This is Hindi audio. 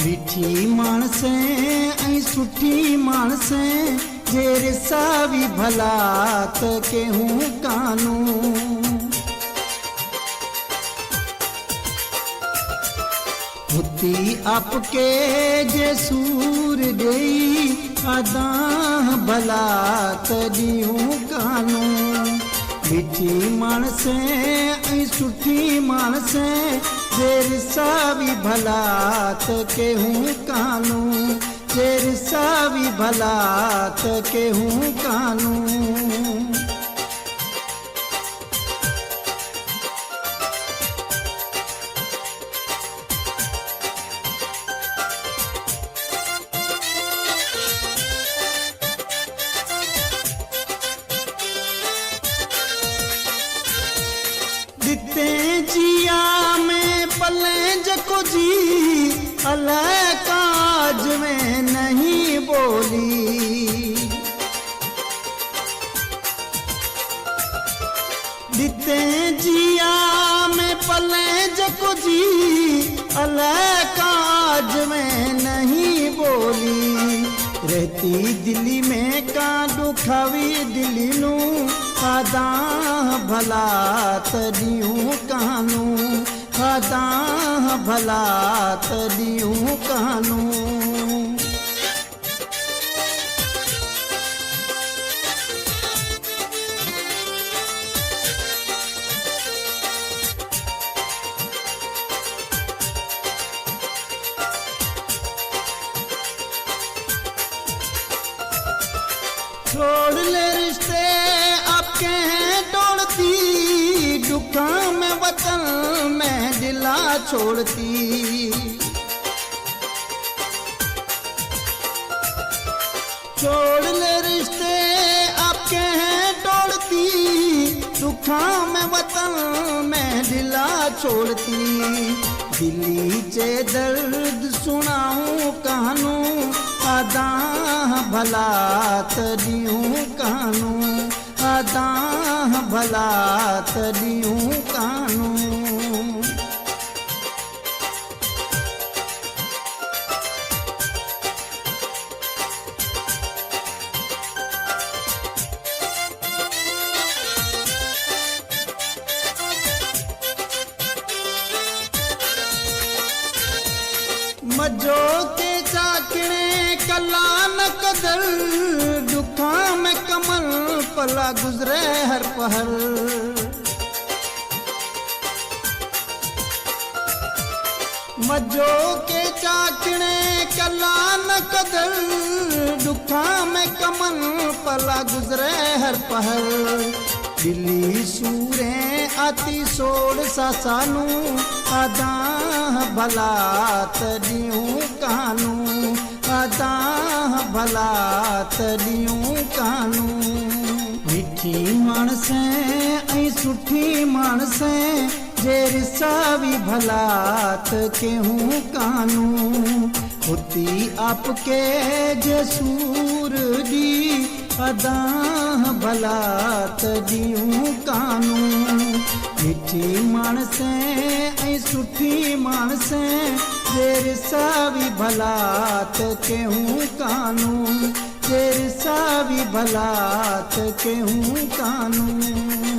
मीठी मानसे ऐं सुठी मानसे जे रिसावी भला त केहूं कानू। हुती आपके जे सूर देई आदां भला त ॾियूं कानू। मीठी मानसे ऐं सुठी मानसे जे रिसावी भला त केहूं कानू। जे रिसावी भला त केहूं कानू। दिते जिया में पले जको जी अल्लाह काज में नहीं बोली। दिते जिया में पले जको जी अल्लाह काज में नहीं बोली। रहती दिल्ली में का दुखावी दिल्ली नू आदां भला त ॾियूं कानू। आदां भला त ॾियूं कानू। छोड़ ले रिश्ते आपके हैं तोड़ती, दुखा में वतन में दिला छोड़ती। छोड़ ले रिश्ते आपके हैं तोड़ती, दुखा में वतन में दिला छोड़ती। दिल्ली चे दर्द सुनाऊं कहानू आदां भला त ॾियूं कानू। आदां भला त ॾियूं कानू। मजो के चाकणे कला न कदर, दुखा में कमल पला गुजरे हर पहर। मजो के चाकणे कला न कदर, दुखा में कमल पला गुजरे हर पहर। दिल्ली सूरे आती सोड़ सासानू आदां भला त ॾियूं कानू। आदां भला त ॾियूं कानू। मीठी मानसे ऐं सुठी मानसे जे रिसावी भला त केहूं कानू। हुती आपके जे सूर दी आदां भला त ॾियूं कानू। मीठी मानसे ऐं सुठी मानसे जे रिसावी भला त केहूं कानू। जे रिसावी भला त केहूं कानू।